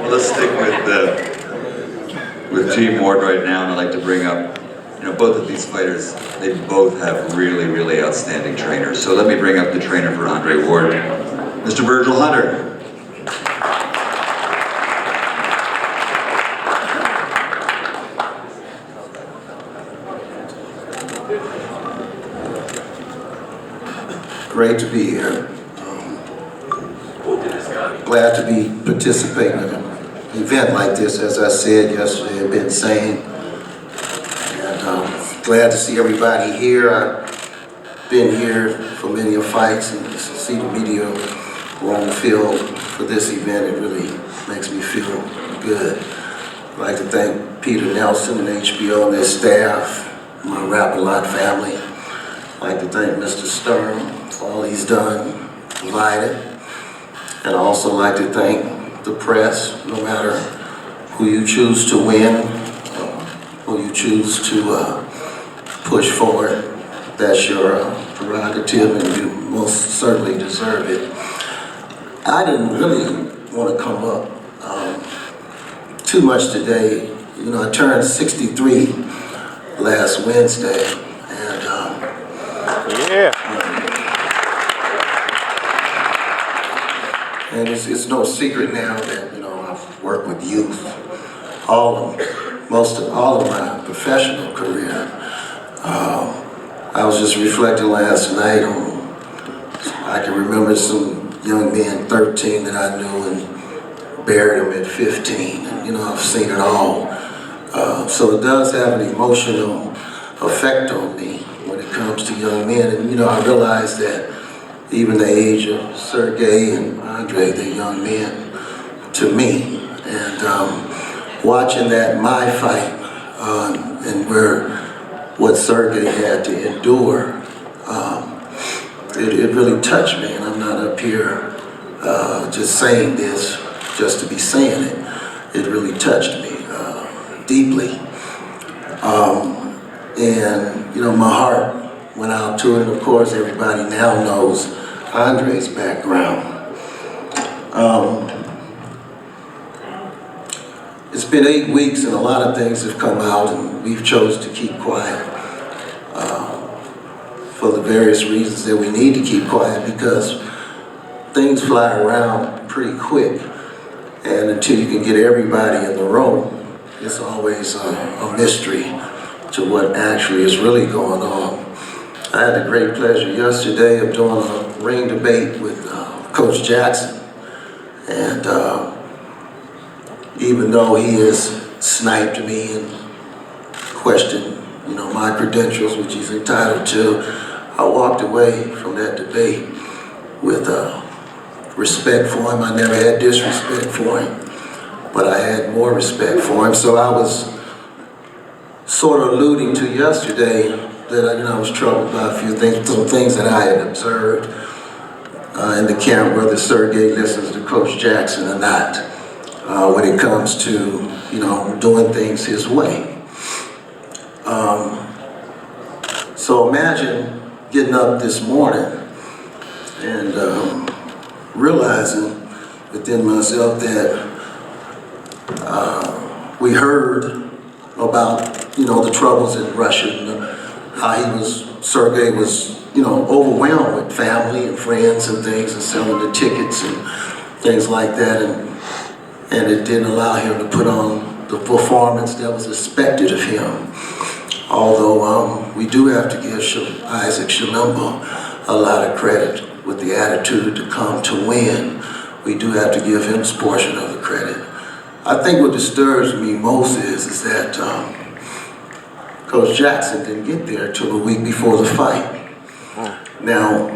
Well, let's stick with Team Ward right now, and I'd like to bring up, both of these fighters, they both have really, really outstanding trainers. So let me bring up the trainer for Andre Ward, Mr. Virgil Hunter. Great to be here. Glad to be participating in an event like this, as I said yesterday, I've been saying. And glad to see everybody here. I've been here for many of fights, and to see the media on the field for this event, it really makes me feel good. I'd like to thank Peter Nelson and HBO and their staff, my Rap-A-Lot family. I'd like to thank Mr. Stern for all he's done, provided. And I also like to thank the press, no matter who you choose to win, who you choose to push forward. That's your prerogative, and you most certainly deserve it. I didn't really want to come up too much today. I turned 63 last Wednesday, and and it's no secret now that I've worked with youth most of all of my professional career. I was just reflecting last night on, I can remember some young men, 13, that I knew and buried them at 15. I've seen it all. So it does have an emotional effect on me when it comes to young men. And I realize that even the age of Sergey and Andre, they're young men to me. And watching that my fight and what Sergey had to endure, it really touched me. And I'm not up here just saying this just to be saying it. It really touched me deeply. And my heart went out to it. And of course, everybody now knows Andre's background. It's been 8 weeks and a lot of things have come out, and we've chosen to keep quiet for the various reasons that we need to keep quiet, because things fly around pretty quick, and until you can get everybody in the room, it's always a mystery to what actually is really going on. I had the great pleasure yesterday of doing a ring debate with Coach Jackson, and even though he has sniped me and questioned, my credentials, which he's entitled to, I walked away from that debate with respect for him. I never had disrespect for him, but I had more respect for him. So I was sort of alluding to yesterday that I was troubled by a few things, some things that I had observed in the camp, whether Sergey listens to Coach Jackson or not, when it comes to doing things his way. So imagine getting up this morning and realizing within myself that we heard about the troubles in Russia, how Sergey was overwhelmed with family and friends and things, and selling the tickets and things like that, and it didn't allow him to put on the performance that was expected of him. Although we do have to give Isaac Shalimba a lot of credit with the attitude to come to win. We do have to give him a portion of the credit. I think what disturbs me most is that Coach Jackson didn't get there till a week before the fight. Now,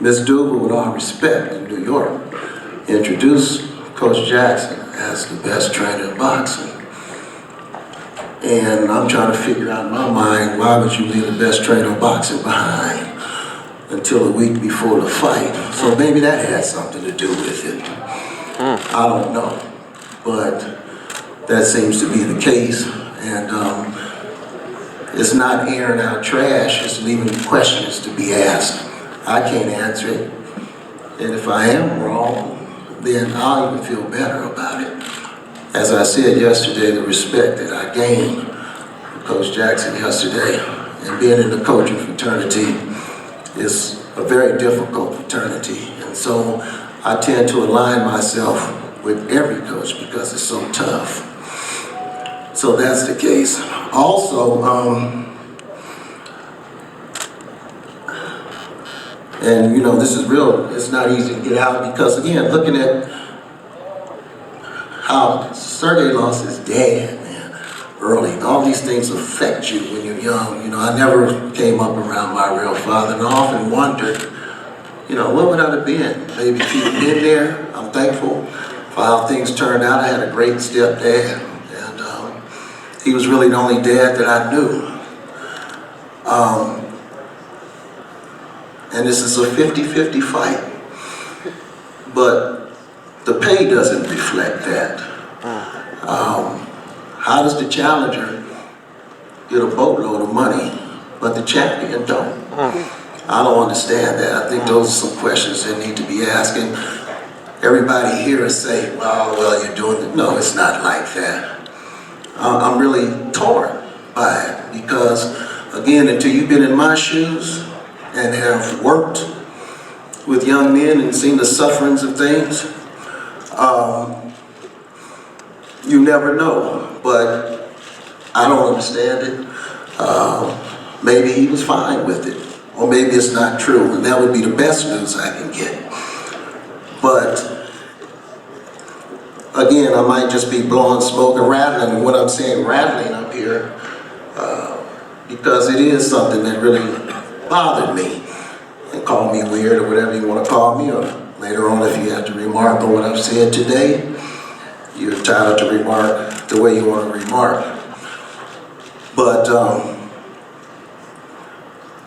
Ms. Duber, with all respect, in New York, introduced Coach Jackson as the best trainer in boxing. And I'm trying to figure out in my mind, why would you leave the best trainer in boxing behind until a week before the fight? So maybe that had something to do with it. I don't know, but that seems to be the case. And it's not airing out trash, it's leaving questions to be asked. I can't answer it. And if I am wrong, then I'll even feel better about it. As I said yesterday, the respect that I gained from Coach Jackson yesterday, and being in the coaching fraternity is a very difficult fraternity. And so I tend to align myself with every coach because it's so tough. So that's the case. Also, and you know, this is real, it's not easy to get out because again, looking at how Sergey lost his dad, man, early. All these things affect you when you're young. You know, I never came up around my real father, and I often wondered, you know, what would I have been? Maybe if he'd been there. I'm thankful for how things turned out. I had a great stepdad, and he was really the only dad that I knew. And this is a 50-50 fight, but the pay doesn't reflect that. How does the challenger get a boatload of money, but the champion don't? I don't understand that. I think those are some questions that need to be asked. And everybody here is saying, well, you're doing it. No, it's not like that. I'm really torn by it because, again, until you've been in my shoes and have worked with young men and seen the sufferings of things, you never know. But I don't understand it. Maybe he was fine with it, or maybe it's not true, and that would be the best news I can get. But again, I might just be blowing smoke and rattling, and what I'm saying rattling up here, because it is something that really bothered me, and call me weird or whatever you want to call me, or later on if you have to remark on what I've said today, you're entitled to remark the way you want to remark. But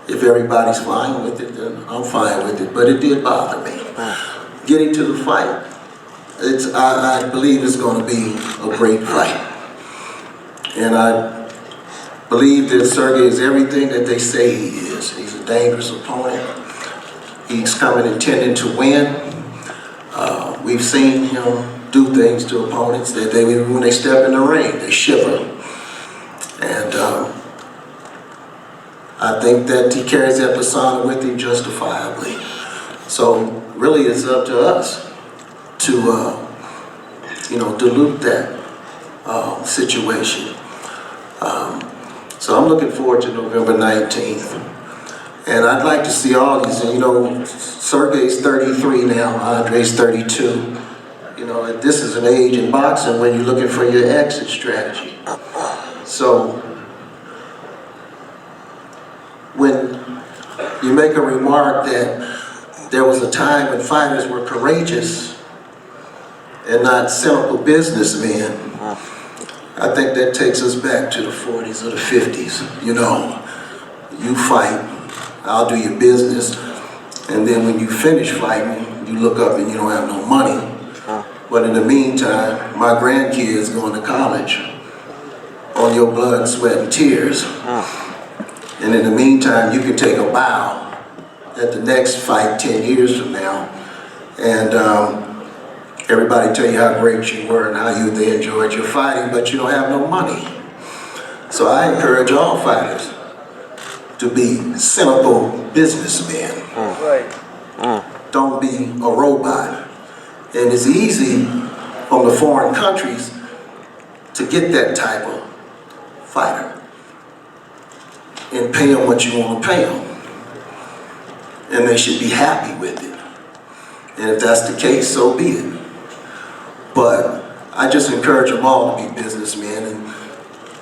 if everybody's fine with it, then I'm fine with it. But it did bother me. Getting to the fight, I believe it's going to be a great fight. And I believe that Sergey is everything that they say he is. He's a dangerous opponent. He's coming intending to win. We've seen him do things to opponents that when they step in the ring, they shiver. And I think that he carries that persona with him justifiably. So really it's up to us to, dilute that situation. So I'm looking forward to November 19th. And I'd like to see all these, Sergey's 33 now, Andre's 32. This is an age in boxing when you're looking for your exit strategy. So when you make a remark that there was a time when fighters were courageous and not cynical businessmen, I think that takes us back to the 40s or the 50s. You fight, I'll do your business, and then when you finish fighting, you look up and you don't have no money. But in the meantime, my grandkids going to college on your blood, sweat, and tears. And in the meantime, you can take a bow at the next fight 10 years from now, and everybody tell you how great you were and how they enjoyed your fighting, but you don't have no money. So I encourage all fighters to be cynical businessmen. Don't be a robot. And it's easy from the foreign countries to get that type of fighter and pay them what you want to pay them. And they should be happy with it. And if that's the case, so be it. But I just encourage them all to be businessmen, and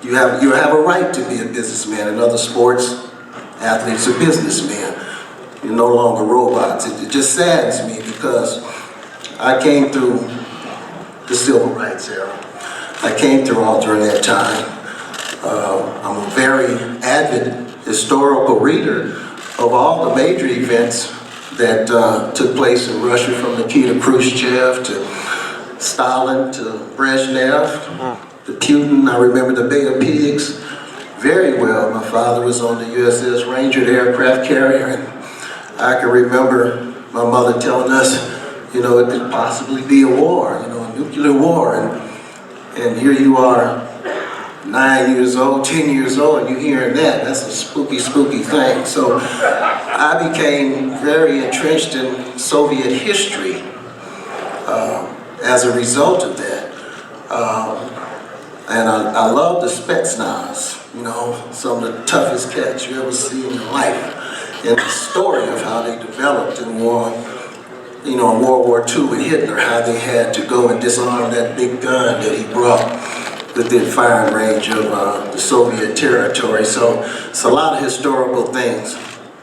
you have a right to be a businessman. In other sports, athletes are businessmen. You're no longer robots. It just saddens me because I came through the civil rights era. I came through all during that time. I'm a very avid historical reader of all the major events that took place in Russia, from Nikita Khrushchev to Stalin to Brezhnev to Putin. I remember the Bay of Pigs very well. My father was on the USS Ranger, the aircraft carrier, and I can remember my mother telling us, you know, it could possibly be a war, you know, a nuclear war, and here you are, 9 years old, 10 years old, and you're hearing that. That's a spooky, spooky thing. So I became very entrenched in Soviet history as a result of that. And I love the Spetsnaz, you know, some of the toughest cats you ever see in your life. And the story of how they developed in war, you know, in World War II with Hitler, how they had to go and disarm that big gun that he brought within firing range of the Soviet territory. So it's a lot of historical things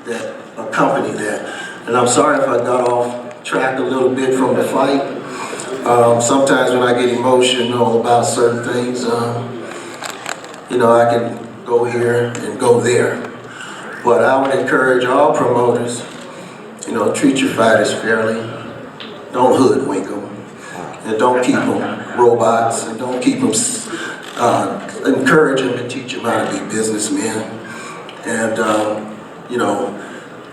that accompany that. And I'm sorry if I got off track a little bit from the fight. Sometimes when I get emotional about certain things, you know, I can go here and go there. But I would encourage all promoters, you know, treat your fighters fairly. Don't hoodwink them. And don't keep them robots. And don't keep them, encourage them and teach them how to be businessmen. And, you know,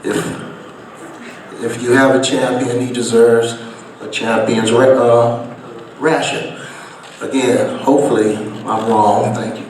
if you have a champion, he deserves a champion's ration. Again, hopefully I'm wrong. Thank you.